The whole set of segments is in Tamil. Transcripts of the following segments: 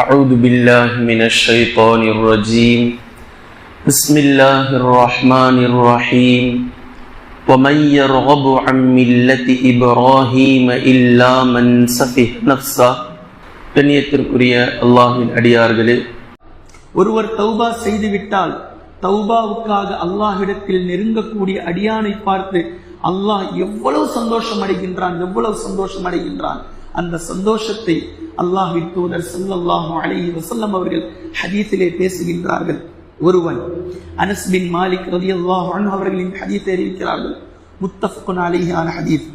أعوذ بالله من الشيطان الرجيم بسم الله الرحمن الرحيم ومن يرغب عن ملة إبراهيم إلا من سفه نفسه கண்ணியத்திற்குரிய அல்லாஹ்வின் அடியார்களே, ஒருவர் தௌபா செய்துவிட்டால் தௌபாவுக்காக அல்லாஹ்விடத்தில் நெருங்கக்கூடிய அடியானை பார்த்து அல்லாஹ் எவ்வளவு சந்தோஷம் அடைகின்றான். அந்த சந்தோஷத்தை அல்லாஹ்வின் தூதர் ஸல்லல்லாஹு அலைஹி வஸல்லம் அவர்கள் ஹதீஸிலே பேசுகின்றார்கள். ஒருவன் அனஸ் பின் மாலிக் ரலியல்லாஹு அன்ஹு அவர்களின் ஹதீஸை அறிவிக்கிறார்கள். முத்தஃபகுன் அலைஹி ஆன ஹதீஸ்.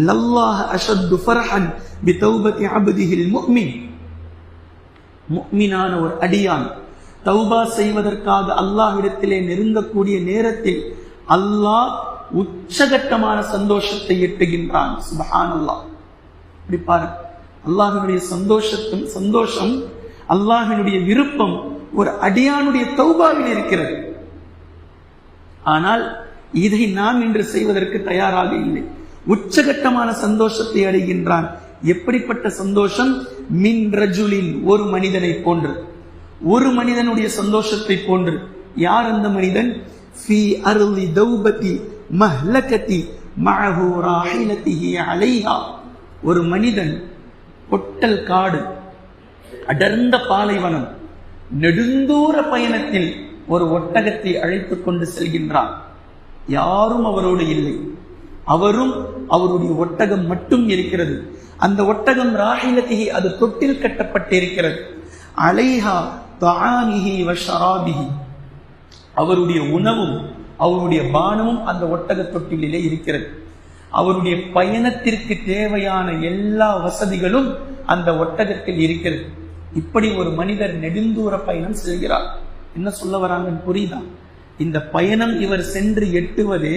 லல்லாஹு அஷத்து ஃபர்ஹன் பிதௌபத்தி அப்திஹில் முஃமின். முஃமினான ஒரு அடியான் தௌபா செய்வதற்காக அல்லாஹ்விடத்திலே நெருங்கக்கூடிய நேரத்தில் அல்லாஹ் உச்சகட்டமான சந்தோஷத்தை எட்டுகின்றான். சுப்ஹானல்லாஹ். இப்படி பாருங்க, அல்லாஹ்வினுடைய சந்தோஷம், அல்லாஹ்வினுடைய விருப்பம் ஒரு அடியானுடைய தௌபாவில் இருக்கிறது. ஆனால் இதை நாம் இன்று செய்வதற்கு தயாராக இல்லை. உச்சகட்டமான சந்தோஷத்தை அடைகின்றான். எப்படிப்பட்ட சந்தோஷம்? மின் ரஜுலின், ஒரு மனிதனை போன்று, ஒரு மனிதனுடைய சந்தோஷத்தை போன்று. யார் அந்த மனிதன்? ஃபீ அர்லி தௌபதி மஹ்லகதி மஅஹு ராஹிலதிஹி அலைஹா. ஒரு மனிதன் பொட்டல் காடு, அடர்ந்த பாலைவனம், நெடுந்தூர பயணத்தில் ஒரு ஒட்டகத்தை அழைத்துக் கொண்டு செல்கின்றான். யாரும் அவரோடு இல்லை, அவரும் அவருடைய ஒட்டகம் மட்டும் இருக்கிறது. அந்த ஒட்டகம் ராஹிலதிஹி, அது தொட்டில் கட்டப்பட்டிருக்கிறது. அலைஹா தஆமிஹி வ ஷராபிஹி, அவருடைய உணவும் அவருடைய பானமும் அந்த ஒட்டக தொட்டிலே இருக்கிறது. அவருடைய பயணத்திற்கு தேவையான எல்லா வசதிகளும் அந்த ஒட்டகத்தில் இருக்கிறது. இப்படி ஒரு மனிதர் நெடுந்தூர பயணம் செல்கிறார். என்ன சொல்ல வராங்கன்னு புரியுதா? இந்த பயணம் இவர் சென்று எட்டுவதே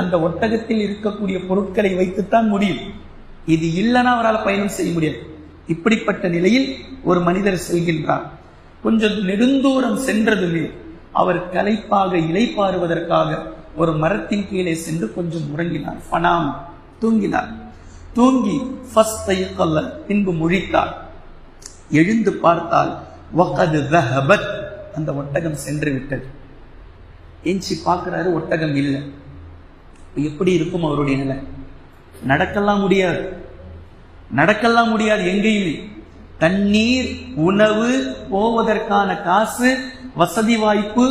அந்த ஒட்டகத்தில் இருக்கக்கூடிய பொருட்களை வைத்துத்தான் முடியும். இது இல்லைன்னா அவரால் பயணம் செய்ய முடியாது. இப்படிப்பட்ட நிலையில் ஒரு மனிதர் செல்கின்றார். கொஞ்சம் நெடுந்தூரம் சென்றதுமே அவர் களைப்பாக இளைப்பாறுவதற்காக ஒரு மரத்தின் கீழே சென்று கொஞ்சம் உறங்கினார். ஃபனாம், தூங்கினார். தூங்கி ஃபஸ்தைகல்ல, பின்பு முழித்தார். எழுந்து பார்த்தால் வகத் தஹபத், அந்த ஒட்டகம் சென்று விட்டது. எஞ்சி பார்க்கிறாரு, ஒட்டகம் இல்லை. எப்படி இருக்கும் அவருடைய நிலை? நடக்கலாம் முடியாது. எங்கேயுமே தண்ணீர், உணவு, போவதற்கான காசு, வசதி வாய்ப்பு,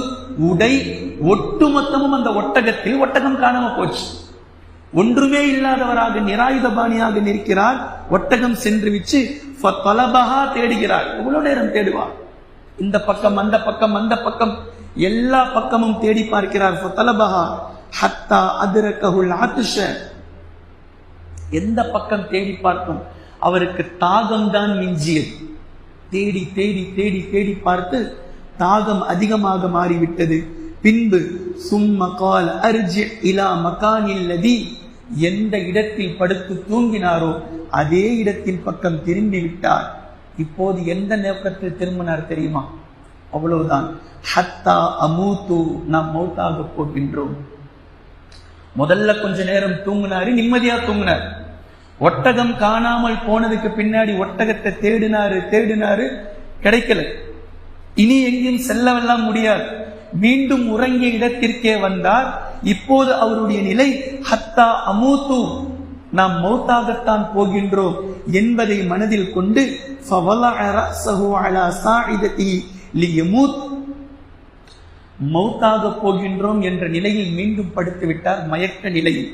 உடை, ஒட்டுமொத்தமும் அந்த ஒட்டகத்தில். ஒட்டகம் காணாம போச்சு. ஒன்றுமே இல்லாதவராக நிராயுதபாணியாக நிற்கிறார். ஒட்டகம் சென்று விச்சு ஃபதலபஹா, தேடுகிறார். எவ்வளவு நேரம் தேடுவார்? இந்த பக்கம் அந்த பக்கம் எல்லா பக்கமும் தேடி பார்க்கிறார். ஃபதலபஹா ஹத்தா அத்ரகஹுல் அத்ஷ, எந்த பக்கம் தேடி பார்க்கும் அவருக்கு தாகம்தான் மிஞ்சியது. தேடி தேடி தேடி தேடி பார்த்து தாகம் அதிகமாக மாறிவிட்டது. பின்பு சும்ம கால் அர்ஜி இலா மகானில்லதி, எந்த இடத்தில் படுத்து தூங்கினாரோ அதே இடத்தின் பக்கம் திரும்பி விட்டார். இப்போது எந்த நோக்கத்தில் திரும்பினார் தெரியுமா? அவ்வளவுதான். ஹத்தா அமூத்து, நாம் மௌத்தாக போகின்றோம். முதல்ல கொஞ்ச நேரம் தூங்கினாரு, நிம்மதியா தூங்கினார். ஒட்டகம் காணாமல் போனதுக்கு பின்னாடி ஒட்டகத்தை தேடினாரு, கிடைக்கல. இனி எங்கேயும் செல்லவெல்லாம் முடியாது. மீண்டும் உறங்கிய இடத்திற்கே வந்தார். இப்போது அவருடைய நிலை ஹத்தா அமூத்து, நாம் மௌத்தாகத்தான் போகின்றோம் என்பதை மனதில் கொண்டு மௌத்தாக போகின்றோம் என்ற நிலையில் மீண்டும் படுத்து விட்டார், மயக்க நிலையில்.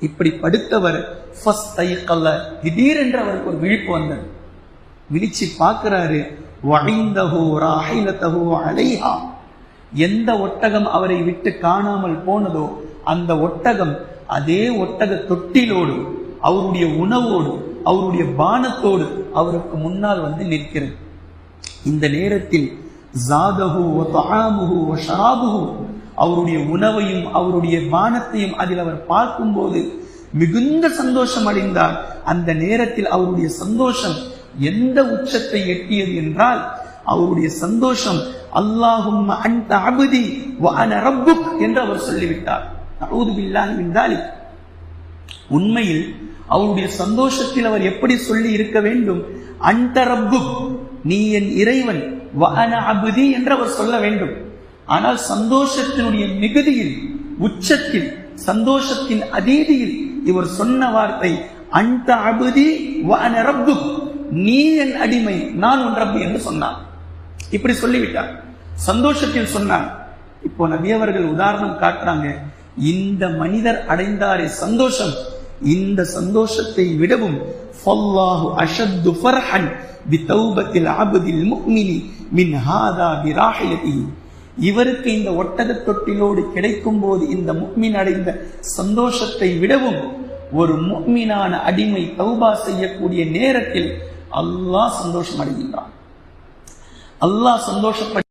இப்படி படுத்தவர் திடீரென்று அவருக்கு ஒரு விழிப்பு வந்தது. விழிச்சு பார்க்கிறாரு, எந்த ஒட்டகம் அவரை விட்டு காணாமல் போனதோ அந்த ஒட்டகம் அதே ஒட்டக தொட்டிலோடு, அவருடைய உணவோடு, அவருடைய பானத்தோடு அவருக்கு முன்னால் வந்து நிற்கிறது. இந்த நேரத்தில் ஜாதஹு வ தஆமுஹு வ ஷராபுஹு, அவருடைய உணவையும் அவருடைய பானத்தையும் அதில் அவர் பார்க்கும்போது மிகுந்த சந்தோஷம் அடைந்தார். அந்த நேரத்தில் அவருடைய சந்தோஷம் எந்த உச்சத்தை எட்டியது என்றால், அவருடைய சந்தோஷம் அல்லாஹும்ம அன்த அப்தி வ அன ரப்புக் என்று அவர் சொல்லிவிட்டார். அஊது பில்லாஹி மின் தாலிக். உண்மையில் அவருடைய சந்தோஷத்தில் அவர் எப்படி சொல்லி இருக்க வேண்டும்? அன்த ரப்புக், நீ என் இறைவன், வஅன அப்தி என்று அவர் சொல்ல வேண்டும். ஆனால் சந்தோஷத்தினுடைய மிகுதியில், உச்சத்தில், சந்தோஷத்தின் அதீதியில் இவர் சொன்ன வார்த்தை அன்த அப்தி வஅன ரப்புக், நீ என் அடிமை, நான் உன் ரப்பு என்று சொன்னார். இப்படி சொல்லிவிட்டார், சந்தோஷத்தில் சொன்னார். இப்போ நபி அவர்கள் உதாரணம் காட்டுறாங்க, இந்த மனிதர் அடைந்தாரே சந்தோஷம், இந்த சந்தோஷத்தை விடவும் ஃபல்லாஹு அஷத்து ஃபர்ஹன் பிதௌபத்தில் அப்தில் முஃமினி மின் ஹாதா பிராஹிலதிஹி, இவருக்கு இந்த ஒட்டக தொட்டிலோடு கிடைக்கும் போது இந்த முஃமின் அடைந்த சந்தோஷத்தை விடவும் ஒரு முஃமினான அடிமை தௌபா செய்யக்கூடிய நேரத்தில் அல்லாஹ் சந்தோஷம் அடைகின்றான். அல்லாஹ் சந்தோஷப்பட